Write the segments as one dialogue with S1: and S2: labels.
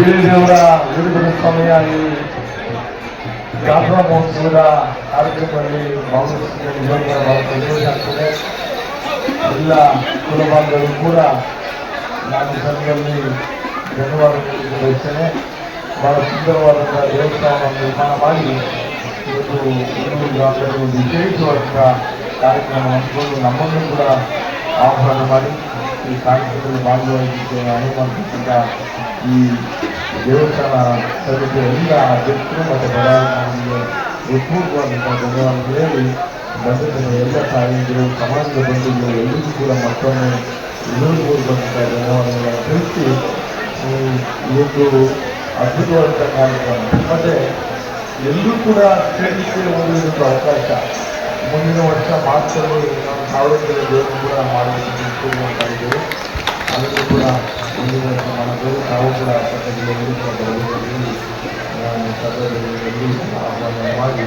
S1: ಬೀರದೇವರ ವಿರುದ್ಧ ಸಮಯ ಈ ಜಾತ್ರಾ ಮಹೋತ್ಸವದ ಕಾರ್ಯಕ್ರಮದಲ್ಲಿ ಭಾಗವಹಿಸಿದ ಬಹಳ ಸಂತೋಷ ಆಗ್ತದೆ. ಎಲ್ಲ ಕುಲಬಾಂಧವರು ಕೂಡ ನಾನು ಸಂಘದಲ್ಲಿ ಧನ್ಯವಾದ ಬಯಸ್ತೇನೆ. ಬಹಳ ಸುಂದರವಾದಂತಹ ದೇವಸ್ಥಾನವನ್ನು ನಿರ್ಮಾಣ ಮಾಡಿ ಇವತ್ತು ಒಂದು ವಿಶೇಷವಾದಂತಹ ಕಾರ್ಯಕ್ರಮ ಹಮ್ಮಿಕೊಂಡು ನಮ್ಮನ್ನು ಕೂಡ ಆಹ್ವಾನ ಮಾಡಿ ಈ ಕಾರ್ಯಕ್ರಮದಲ್ಲಿ ಭಾಗವಹಿಸಲಿಕ್ಕೆ ಅನುಮತಿಸಿದ ಈ ದೇವಸ್ಥಾನ ಸಮಿತಿಯ ಎಲ್ಲ ಅಧ್ಯಕ್ಷರು ಮತ್ತು ಬಡಾವಣೆಗೆ ಹೃತ್ಪೂರ್ವಕವಾದಂತಹ ಧನ್ಯವಾದಗಳು ಹೇಳಿ ಬಂದಿದ್ದ ಎಲ್ಲ ತಾಯಿಗಳು ಸಮಾಜದ ಬಂಧುಗಳು ಎಲ್ಲರಿಗೂ ಕೂಡ ಮತ್ತೊಮ್ಮೆ ಹೃದಯಪೂರ್ವಕವಾದಂತಹ ಧನ್ಯವಾದಗಳನ್ನು ತಿಳಿಸಿ ಈ ಒಂದು ಅದ್ಭುತವಾದಂಥ ಕಾರ್ಯಕ್ರಮ ಮತ್ತೆ ಎಲ್ಲರೂ ಕೂಡ ಸೇರಿಸಿ ಓದುವುದಕ್ಕೆ ಅವಕಾಶ ಮುಂದಿನ ವರ್ಷ ಮಾರ್ಚಲ್ಲಿ ನಾವು ಸಾರ್ವಜನಿಕ ದೇವರು ಕೂಡ ಮಾಡಬೇಕು ಮಾಡ್ತಾ ಇದ್ದೇವೆ. ಅದನ್ನು ಕೂಡ ಮುಂದಿನ ವರ್ಷ ಮಾಡಬೇಕು. ನಾವು ಕೂಡ ಎಲ್ಲರೂ ಕೂಡ ಬರಬೇಕು ಆಹ್ವಾನ ಮಾಡಿ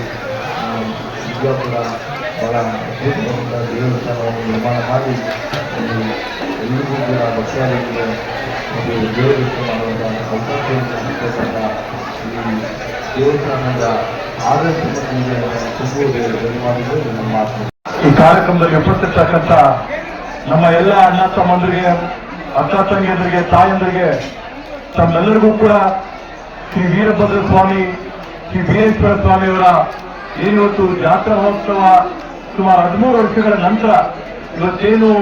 S1: ಈಗ ಕೂಡ ಬಹಳ ಅದ್ಭುತವಾದ ದೇವಸ್ಥಾನವನ್ನು ನಿರ್ಮಾಣ ಮಾಡಿ ಎಲ್ಲರಿಗೂ ಕೂಡ ಭಕ್ತಾದಿಗಳಿಗೆ ಒಂದು ದೇವರಿಗೆ ಮಾಡುವಂಥ ಅವಕಾಶವನ್ನು ಈ ದೇವಸ್ಥಾನದ ಆಡಳಿತ ಈ ಕಾರ್ಯಕ್ರಮದಲ್ಲಿ ಉಪಸ್ಥಿತಕ್ಕಂಥ ನಮ್ಮ ಎಲ್ಲ ಅಣ್ಣ ತಮ್ಮಂದರಿಗೆ, ಅಕ್ಕ ತಂಗಿಯರಿಗೆ, ತಾಯಂದರಿಗೆ ತಮ್ಮೆಲ್ಲರಿಗೂ ಕೂಡ ಶ್ರೀ ವೀರಭದ್ರ ಸ್ವಾಮಿ, ಶ್ರೀ ವೀರೇಶ್ವರ ಸ್ವಾಮಿಯವರ ಇವತ್ತು ಜಾತ್ರಾ ಮಹೋತ್ಸವ ಸುಮಾರು 13 ವರ್ಷಗಳ ನಂತರ ಇವತ್ತೇನು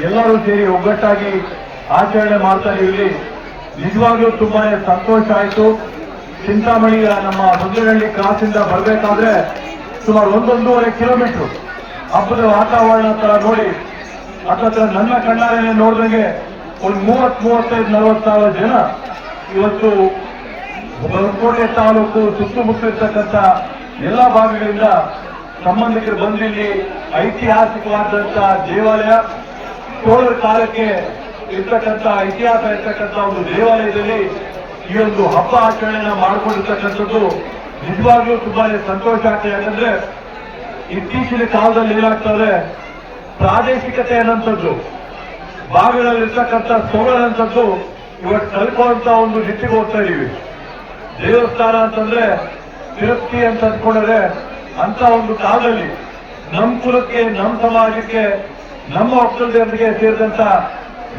S1: ಎಲ್ಲರೂ ಸೇರಿ ಒಗ್ಗಟ್ಟಾಗಿ ಆಚರಣೆ ಮಾಡ್ತಾ ಇದ್ದೀವಿ. ನಿಜವಾಗ್ಲೂ ತುಂಬಾನೇ ಸಂತೋಷ ಆಯಿತು. ಚಿಂತಾಮಣಿಯ ನಮ್ಮ ಮುದ್ರಹಳ್ಳಿ ಕ್ರಾಸಿಂದ ಬರಬೇಕಾದ್ರೆ ಸುಮಾರು 1-1.5 ಕಿಲೋಮೀಟರ್ ಹಬ್ಬದ ವಾತಾವರಣ ತರ ನೋಡಿ ಹತ್ರ ನನ್ನ ಕಣ್ಣಾರೆ ನೋಡಿದಂಗೆ ಒಂದು 30-35-40 ಸಾವಿರ ಜನ ಇವತ್ತು ಹೊಸಕೋಟೆ ತಾಲೂಕು ಸುತ್ತಮುತ್ತ ಇರ್ತಕ್ಕಂಥ ಎಲ್ಲ ಭಾಗಗಳಿಂದ ಸಂಬಂಧಿಕರು ಬಂದಿಲ್ಲಿ ಐತಿಹಾಸಿಕವಾದಂತಹ ದೇವಾಲಯ, ಚೋಳರ ಕಾಲಕ್ಕೆ ಇರ್ತಕ್ಕಂಥ ಇತಿಹಾಸ ಇರ್ತಕ್ಕಂಥ ಒಂದು ದೇವಾಲಯದಲ್ಲಿ ಈ ಒಂದು ಹಬ್ಬ ಆಚರಣೆಯನ್ನ ಮಾಡಿಕೊಂಡಿರ್ತಕ್ಕಂಥದ್ದು ನಿಜವಾಗ್ಲೂ ತುಂಬಾನೇ ಸಂತೋಷ ಆಗ್ತದೆ. ಯಾಕಂದ್ರೆ ಇತ್ತೀಚಿನ ಕಾಲದಲ್ಲಿ ಏನಾಗ್ತದೆ, ಪ್ರಾದೇಶಿಕತೆ ಅನ್ನೋಂಥದ್ದು, ಭಾಗಗಳಲ್ಲಿರ್ತಕ್ಕಂಥ ಸೊಗಡಂಥದ್ದು ಇವತ್ತು ಕಲ್ಕೊಳ್ಳುವಂತ ಒಂದು ನಿಟ್ಟಿಗೆ ಹೋಗ್ತಾ ಇದೀವಿ. ದೇವಸ್ಥಾನ ಅಂತಂದ್ರೆ ತಿರುಪ್ತಿ ಅಂತ ಅಂದ್ಕೊಂಡ್ರೆ ಅಂತ ಒಂದು ಕಾಲದಲ್ಲಿ ನಮ್ಮ ಕುಲಕ್ಕೆ, ನಮ್ಮ ಸಮಾಜಕ್ಕೆ, ನಮ್ಮ ಒಕ್ಕಲರಿಗೆ ಸೇರಿದಂತ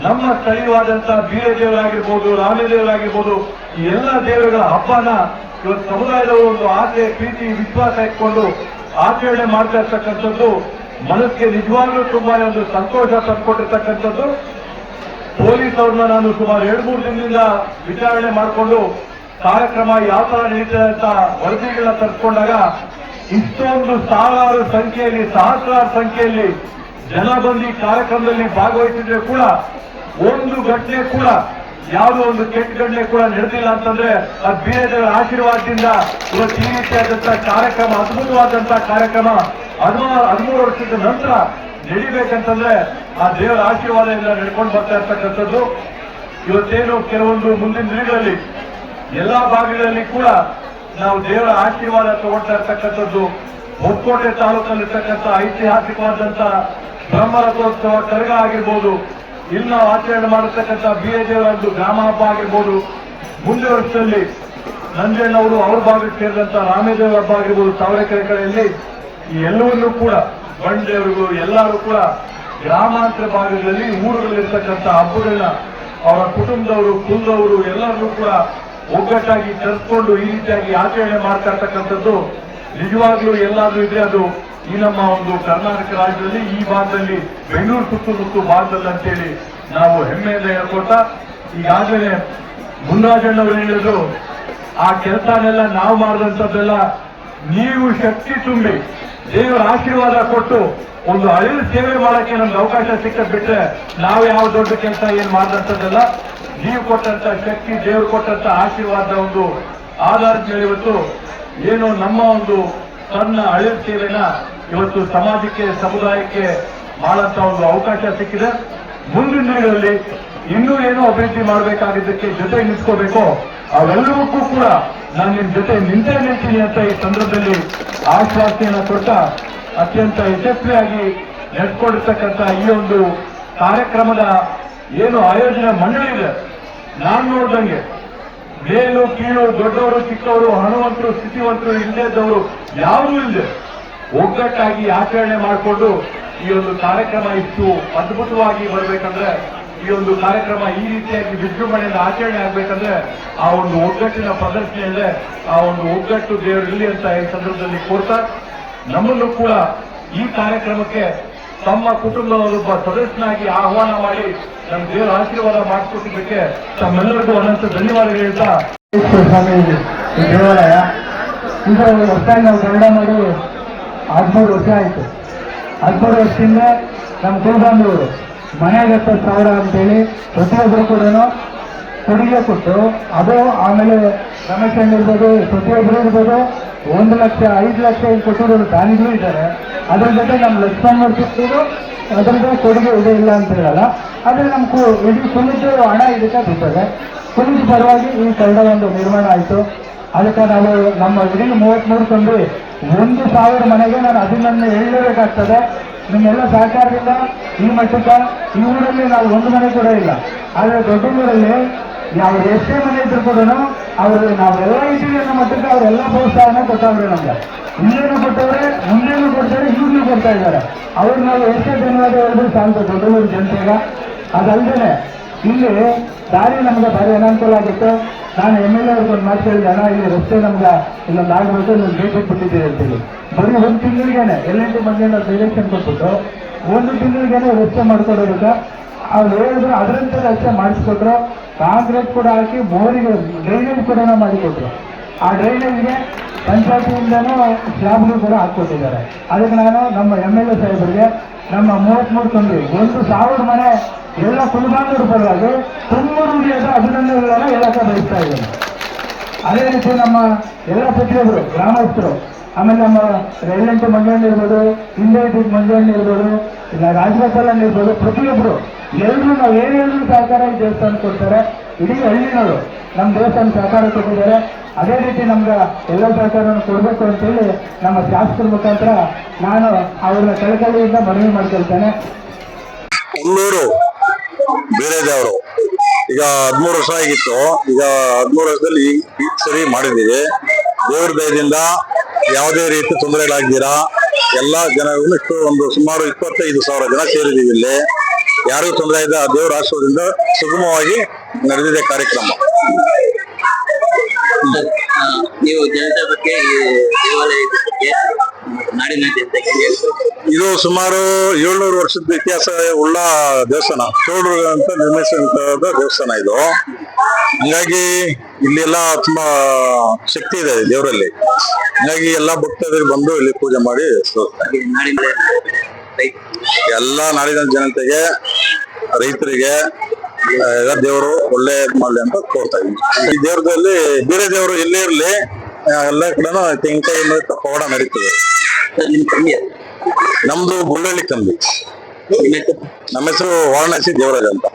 S1: ನಮ್ಮ ಸ್ಥಳೀಯವಾದಂತಹ ಬೀರದೇವರಾಗಿರ್ಬೋದು, ರಾಮದೇವರಾಗಿರ್ಬೋದು, ಈ ಎಲ್ಲ ದೇವರುಗಳ ಹಬ್ಬನ ಇವತ್ತು ಸಮುದಾಯದವರು ಒಂದು ಆಸೆ, ಪ್ರೀತಿ, ವಿಶ್ವಾಸ ಇಟ್ಕೊಂಡು ಆಚರಣೆ ಮಾಡ್ತಾ ಇರ್ತಕ್ಕಂಥದ್ದು ಮನಸ್ಸಿಗೆ ನಿಜವಾಗ್ಲೂ ತುಂಬಾನೇ ಒಂದು ಸಂತೋಷ ತಂದುಕೊಟ್ಟಿರ್ತಕ್ಕಂಥದ್ದು. ಪೊಲೀಸ್ ಅವ್ರನ್ನ ನಾನು ಸುಮಾರು 2-3 ದಿನದಿಂದ ವಿಚಾರಣೆ ಮಾಡಿಕೊಂಡು ಕಾರ್ಯಕ್ರಮ ಯಾವ ತರ ನಡೀತದೆ ಅಂತ ವರದಿಗಳನ್ನ ತರಿಸ್ಕೊಂಡಾಗ ಇಷ್ಟೊಂದು ಸಾವಿರಾರು ಸಂಖ್ಯೆಯಲ್ಲಿ, ಸಹಸ್ರಾರು ಸಂಖ್ಯೆಯಲ್ಲಿ ಜನ ಬಂದು ಕಾರ್ಯಕ್ರಮದಲ್ಲಿ ಭಾಗವಹಿಸಿದ್ರೆ ಕೂಡ ಒಂದು ಘಟನೆ ಕೂಡ, ಯಾವುದೋ ಒಂದು ಕೆಟ್ಟ ಘಟನೆ ಕೂಡ ನಡೆದಿಲ್ಲ ಅಂತಂದ್ರೆ ಅದು ಬೇರೆಯವರ ಆಶೀರ್ವಾದದಿಂದ ಇವತ್ತು ಈ ರೀತಿಯಾದಂತಹ ಕಾರ್ಯಕ್ರಮ, ಅದ್ಭುತವಾದಂತಹ ಕಾರ್ಯಕ್ರಮ 13 ವರ್ಷದ ನಂತರ ನಡಿಬೇಕಂತಂದ್ರೆ ಆ ದೇವರ ಆಶೀರ್ವಾದದಿಂದ ನಡ್ಕೊಂಡು ಬರ್ತಾ ಇರ್ತಕ್ಕಂಥದ್ದು. ಇವತ್ತೇನು ಕೆಲವೊಂದು ಮುಂದಿನ ದಿನಗಳಲ್ಲಿ ಎಲ್ಲಾ ಭಾಗಗಳಲ್ಲಿ ಕೂಡ ನಾವು ದೇವರ ಆಶೀರ್ವಾದ ತಗೊಳ್ತಾ ಇರ್ತಕ್ಕಂಥದ್ದು. ಹೊಸಕೋಟೆ ತಾಲೂಕಲ್ಲಿರ್ತಕ್ಕಂಥ ಐತಿಹಾಸಿಕವಾದಂತ ಬ್ರಹ್ಮರಥೋತ್ಸವ ಕರಗ ಆಗಿರ್ಬೋದು, ಇಲ್ಲಿ ನಾವು ಆಚರಣೆ ಮಾಡಿರ್ತಕ್ಕಂಥ ಬೀರದೇವರ ಒಂದು ಗ್ರಾಮ ಹಬ್ಬ ಆಗಿರ್ಬೋದು, ಮುಂದಿನ ವರ್ಷದಲ್ಲಿ ನಂಜಣ್ಣವರು ಅವ್ರ ಭಾಗಕ್ಕೆ ಸೇರಿದಂತ ರಾಮೇದೇವರ ಹಬ್ಬ ಆಗಿರ್ಬೋದು, ತಾವರೆಕೆರೆ ಕಡೆಯಲ್ಲಿ ಈ ಎಲ್ಲವನ್ನೂ ಕೂಡ ಬಂಡೆಯವರಿಗೂ ಎಲ್ಲರೂ ಕೂಡ ಗ್ರಾಮಾಂತರ ಭಾಗಗಳಲ್ಲಿ ಊರುಗಳಲ್ಲಿರ್ತಕ್ಕಂಥ ಹಬ್ಬಗಳನ್ನ ಅವರ ಕುಟುಂಬದವರು, ಕುಲದವರು ಎಲ್ಲರನ್ನೂ ಕೂಡ ಒಗ್ಗಟ್ಟಾಗಿ ಕರೆದುಕೊಂಡು ಈ ರೀತಿಯಾಗಿ ಆಚರಣೆ ಮಾಡ್ತಾ ಇರ್ತಕ್ಕಂಥದ್ದು ನಿಜವಾಗ್ಲೂ ಎಲ್ಲಾದ್ರೂ ಇದ್ರೆ ಅದು ಈ ನಮ್ಮ ಒಂದು ಕರ್ನಾಟಕ ರಾಜ್ಯದಲ್ಲಿ, ಈ ಭಾಗದಲ್ಲಿ, ಬೆಂಗಳೂರು ಸುತ್ತಮುತ್ತ ಭಾಗದಲ್ಲಿ ಅಂತೇಳಿ ನಾವು ಹೆಮ್ಮೆಯಿಂದ ಹೇಳ್ಕೊಳ್ತಾ, ಈಗಾಗಲೇ ಮುನ್ರಾಜಣ್ಣವರು ಹೇಳಿದ್ರು ಆ ಕೆಲಸನೆಲ್ಲ ನಾವು ಮಾಡಿದಂಥದ್ದೆಲ್ಲ ನೀವು ಶಕ್ತಿ ತುಂಬಿ ದೇವರ ಆಶೀರ್ವಾದ ಕೊಟ್ಟು ಒಂದು ಅಳಿಲು ಸೇವೆ ಮಾಡಕ್ಕೆ ನಮ್ಗೆ ಅವಕಾಶ ಸಿಕ್ಕ ಬಿಟ್ರೆ ನಾವು ಯಾವ ದೊಡ್ಡ ಕೆಲಸ ಏನ್ ಮಾಡಿದಂಥದ್ದೆಲ್ಲ ನೀವು ಕೊಟ್ಟಂತ ಶಕ್ತಿ, ದೇವರು ಕೊಟ್ಟಂತ ಆಶೀರ್ವಾದ ಒಂದು ಆಧಾರದ ಮೇಲೆ ಇವತ್ತು ಏನು ನಮ್ಮ ಒಂದು ಸಣ್ಣ ಅಳಿಲು ಸೇವೆನ ಇವತ್ತು ಸಮಾಜಕ್ಕೆ, ಸಮುದಾಯಕ್ಕೆ ಮಾಡಂತ ಒಂದು ಅವಕಾಶ ಸಿಕ್ಕಿದೆ. ಮುಂದಿನ ದಿನಗಳಲ್ಲಿ ಇನ್ನೂ ಏನೋ ಅಭಿವೃದ್ಧಿ ಮಾಡಬೇಕಾಗಿದ್ದಕ್ಕೆ ಜೊತೆ ನಿಂತ್ಕೋಬೇಕು, ಅವೆಲ್ಲವಕ್ಕೂ ಕೂಡ ನಾನು ನಿಮ್ ಜೊತೆ ನಿಂತೇ ನಿಲ್ತೀನಿ ಅಂತ ಈ ಸಂದರ್ಭದಲ್ಲಿ ಆಶ್ವಾಸನೆಯನ್ನು ಕೊಟ್ಟ ಅತ್ಯಂತ ಯಶಸ್ವಿಯಾಗಿ ನಡೆಸಿಕೊಂಡಿರ್ತಕ್ಕಂಥ ಈ ಒಂದು ಕಾರ್ಯಕ್ರಮದ ಏನು ಆಯೋಜನೆ ಮಂಡಳಿ ಇದೆ, ನಾನು ನೋಡ್ದಂಗೆ ಮೇಲು ಕೀಳು, ದೊಡ್ಡವರು ಚಿಕ್ಕವರು, ಹಣವಂತರು ಸ್ಥಿತಿವಂತರು, ಇಲ್ಲದವರು ಯಾವುದೂ ಇಲ್ಲದೆ ಒಗ್ಗಟ್ಟಾಗಿ ಆಚರಣೆ ಮಾಡಿಕೊಂಡು ಈ ಒಂದು ಕಾರ್ಯಕ್ರಮ ಇಷ್ಟು ಅದ್ಭುತವಾಗಿ ಬರಬೇಕಂದ್ರೆ, ಈ ಒಂದು ಕಾರ್ಯಕ್ರಮ ಈ ರೀತಿಯಾಗಿ ವಿಜೃಂಭಣೆಯಿಂದ ಆಚರಣೆ ಆಗ್ಬೇಕಂದ್ರೆ ಆ ಒಂದು ಒಗ್ಗಟ್ಟಿನ ಪ್ರದರ್ಶನೆಯಲ್ಲೇ ಆ ಒಂದು ಒಗ್ಗಟ್ಟು ದೇವರಿರಲಿ ಅಂತ ಈ ಸಂದರ್ಭದಲ್ಲಿ ಕೋರ್ತಾ, ನಮ್ಮನ್ನು ಕೂಡ ಈ ಕಾರ್ಯಕ್ರಮಕ್ಕೆ ತಮ್ಮ ಕುಟುಂಬದ ಒಬ್ಬ ಸದಸ್ಯನಾಗಿ ಆಹ್ವಾನ ಮಾಡಿ ನಮ್ಮ ದೇವರ ಆಶೀರ್ವಾದ ಮಾಡಿಕೊಟ್ಟಿದ್ದಕ್ಕೆ ತಮ್ಮೆಲ್ಲರಿಗೂ ಅನಂತ ಧನ್ಯವಾದಗಳು ಹೇಳ್ತಾ,
S2: ಸ್ವಾಮಿ ದೇವಾಲಯ ಈಗ ಹೊಸದಾಗಿ ನಾವು ಗರುಡ ಮಾಡಿ 13 ವರ್ಷ ಆಯಿತು. 13 ವರ್ಷದಿಂದ ನಮ್ಮ ಕುಲಬಾಂಧವರು ಮನೆಗೆ 70,000 ಅಂತೇಳಿ ಪ್ರತಿಯೊಬ್ಬರು ಕೂಡ ಕೊಡುಗೆ ಕೊಟ್ಟು, ಅದು ಆಮೇಲೆ ರಮೇಶ್ ಇರ್ಬೋದು, ಪ್ರತಿಯೊಬ್ಬರು ಇರ್ಬೋದು 1 ಲಕ್ಷ 5 ಲಕ್ಷ ಇಲ್ಲಿ ಕೊಟ್ಟಿರೋರು ದಾನಿಗಳು ಇದ್ದಾರೆ. ಅದ್ರ ಜೊತೆ ನಮ್ಮ ಲಕ್ಷ್ಮಣ್ ಮಾಡ್ತಿರ್ಬೋದು, ಅದರದ್ದು ಕೊಡುಗೆ ಇದೆ ಇಲ್ಲ ಅಂತ ಹೇಳಲ್ಲ. ಆದರೆ ನಮ್ಮ ಇಡೀ ಕುಲಿದು ಹಣ ಇದಕ್ಕೆ ಬಿಟ್ಟದೆ. ಕುಲಿದ ಪರವಾಗಿ ಈ ಕನ್ನಡ ಒಂದು ನಿರ್ಮಾಣ ಆಯಿತು. ಅದಕ್ಕೆ ನಾವು ನಮ್ಮ ಇಡೀ 33 ತಂದು 1,000 ಮನೆಗೆ ನಾನು ಅದನ್ನು ಹೇಳಲೇಬೇಕಾಗ್ತದೆ. ನಿಮ್ಮೆಲ್ಲ ಸಹಕಾರದಿಂದ ಈ ಮಟ್ಟಕ್ಕೆ ಈ ಊರಲ್ಲಿ ನಾವು ಒಂದು ಮನೆ ಕೂಡ ಇಲ್ಲ. ಆದರೆ ದೊಡ್ಡ ಊರಲ್ಲಿ ಯಾವ ಎಷ್ಟೇ ಮನೆ ಇದ್ರು ಕೂಡ ಅವರು ನಾವೆಲ್ಲ ಇದ್ದೀವಿ ಅನ್ನೋ ಮಟ್ಟಕ್ಕೆ ಅವರೆಲ್ಲ ಪ್ರೋತ್ಸಾಹನ ಕೊಟ್ಟವ್ರೆ. ನಮ್ಗೆ ಇಲ್ಲೇನು ಕೊಟ್ಟವ್ರೆ, ಮುಂದೇನು ಕೊಡ್ತಾರೆ, ಈಗಲೂ ಕೊಡ್ತಾ ಇದ್ದಾರೆ. ಅವ್ರು ನಾವು ಎಷ್ಟೇ ಧನ್ಯವಾದ ಹೇಳಿದ್ರು ಸಾಲದು ದೊಡ್ಡೂರು ಜನತೆಗ. ಅದಲ್ಲದೆ ಇಲ್ಲಿ ದಾರಿ ನಮ್ಗೆ ಭಾರಿ ಅನಾನುಕೂಲ ಆಗಿತ್ತು. ನಾನು MLA ಅವ್ರಿಗೆ ಒಂದು ಮಾತು ಹೇಳಿದೆ, ಅಣ್ಣ ಇಲ್ಲಿ ರಸ್ತೆ ನಮ್ಗೆ ಇಲ್ಲೊಂದು ಆಗ್ಬೇಕು, ಇಲ್ಲೊಂದು ಗೇಟ್ ಬಿಟ್ಟಿದ್ದೀರಿ ಅಂತೇಳಿ. ಬರೀ 1 ತಿಂಗಳಿಗೇನೆ ಎಲ್ಲೆಂಟು ಮಂದಿನ ಡೈರೆಕ್ಷನ್ ಕೊಟ್ಬಿಟ್ಟು 1 ತಿಂಗಳಿಗೇನೆ ರಸ್ತೆ ಮಾಡ್ಕೊಡೋದಕ್ಕೆ ಅವ್ರು ಹೇಳಿದ್ರು. ಅದರಂತೆ ರಸ್ತೆ ಮಾಡಿಸ್ಕೊಟ್ರು. ಕಾಂಕ್ರೀಟ್ ಕೂಡ ಹಾಕಿ ಬೋರಿಗೆ ಡ್ರೈನೇಜ್ ಕೂಡ ಮಾಡಿಕೊಟ್ರು. ಆ ಡ್ರೈನೇಜ್ಗೆ ಪಂಚಾಯತಿಯಿಂದನೂ ಸ್ಲ್ಯಾಬ್ಗಳು ಕೂಡ ಹಾಕ್ಕೊಟ್ಟಿದ್ದಾರೆ. ಅದಕ್ಕೆ ನಾನು ನಮ್ಮ MLA ಸಾಹೇಬರಿಗೆ ನಮ್ಮ 33 ತಂದು 1,000 ಮನೆ ಎಲ್ಲ ಕುಲಬಾಂಧವರು ಪರವಾಗಿ ತುಂಬ ರೂಢಿಯಾದ ಅಭಿನಂದನೆಗಳನ್ನು ಹೇಳಕ್ಕೆ ಬಯಸ್ತಾ ಇದ್ದೇನೆ. ಅದೇ ರೀತಿ ನಮ್ಮ ಎಲ್ಲ ಪ್ರತಿಯೊಬ್ಬರು ಗ್ರಾಮಸ್ಥರು, ಆಮೇಲೆ ನಮ್ಮ ಎಲ್ಲೆಂಟು ಮಂಜಣ್ಣ ಇರ್ಬೋದು, ಹಿಂದೆ ಮಂಜಣ್ಣ ಇರ್ಬೋದು, ಇಲ್ಲ ರಾಜಗೋಪಾಲನ್ ಇರ್ಬೋದು, ಪ್ರತಿಯೊಬ್ಬರು ಎಲ್ಲರೂ ನಾವು ಏನು ಹೇಳಿದ್ರು ಸಹಕಾರ ಈ ದೇವಸ್ಥಾನ ಕೊಡ್ತಾರೆ. ಇಡೀ ಹಳ್ಳಿನವರು ನಮ್ಮ ದೇವಸ್ಥಾನ ಸಹಕಾರ ಕೊಟ್ಟಿದ್ದಾರೆ. ಅದೇ ರೀತಿ ನಮ್ಗೆ ಎಲ್ಲ ಸಹಕಾರವನ್ನು ಕೊಡಬೇಕು ಅಂತೇಳಿ ನಮ್ಮ ಶಾಸಕರ ಮುಖಾಂತರ ನಾನು ಅವರ ಕಳಕಳಿಯಿಂದ ಮನವಿ ಮಾಡ್ಕೊಳ್ತೇನೆ.
S3: ಕೊಲ್ಲೂರು ಬೇರೆದೇವರು ಈಗ 13 ವರ್ಷ ಆಗಿತ್ತು. ಈಗ 13 ವರ್ಷದಲ್ಲಿ ಈ ಸರಿ ಮಾಡಿದ್ದೀವಿ. ದೇವ್ರ ದಯದಿಂದ ಯಾವುದೇ ರೀತಿ ತೊಂದರೆಗಳಾಗ್ದಿರಾ ಎಲ್ಲ ಜನಗಳು ಇಷ್ಟು ಒಂದು ಸುಮಾರು 25,000 ಜನ ಸೇರಿದ್ದೀವಿ. ಇಲ್ಲಿ ಯಾರಿಗೂ ತೊಂದರೆ ಇಲ್ಲ. ದೇವರ ಆಶೀರ್ವಾದದಿಂದ ಸುಗಮವಾಗಿ ನಡೆದಿದೆ ಕಾರ್ಯಕ್ರಮ.
S4: ನೀವು ಜನತೆ ಬಗ್ಗೆ, ದೇವಾಲಯದ ಬಗ್ಗೆ, ನಾಡಿನ ಜನತೆಗೆ
S3: ಇದು ಸುಮಾರು 700 ವರ್ಷದ ಇತಿಹಾಸ ಉಳ್ಳ ದೇವಸ್ಥಾನ. ಚೋಳರು ಅಂತ ನಿರ್ಮಿಸಿದಂತ ದೇವಸ್ಥಾನ ಇದು. ಹಂಗಾಗಿ ಇಲ್ಲೆಲ್ಲ ತುಂಬಾ ಶಕ್ತಿ ಇದೆ ದೇವರಲ್ಲಿ. ಹಂಗಾಗಿ ಎಲ್ಲಾ ಭಕ್ತರಿಗೆ ಬಂದು ಇಲ್ಲಿ ಪೂಜೆ ಮಾಡಿ
S4: ನಾಡಿನ
S3: ಎಲ್ಲಾ ನಾಡಿನ ಜನತೆಗೆ, ರೈತರಿಗೆ ದೇವರು ಒಳ್ಳೆ ಮಾಡ್ಲಿ ಅಂತ ಕೋರ್ತಾ ಇದ್ವಿ. ಈ ದೇವರದಲ್ಲಿ ಬೇರೆ ದೇವರು ಎಲ್ಲೇ ಇರ್ಲಿ ಎಲ್ಲ ಕಡೆನೂ ತೆಂಗಿನಕಾಯಿ ಪವಾಡ ನಡೀತದೆ. ನಮ್ದು ಗುಳ್ಳಳ್ಳಿ ಕಂಬಿ. ನಮ್ಮ ಹೆಸರು ವಾರಣಾಸಿ ದೇವರಾಜ್ ಅಂತ.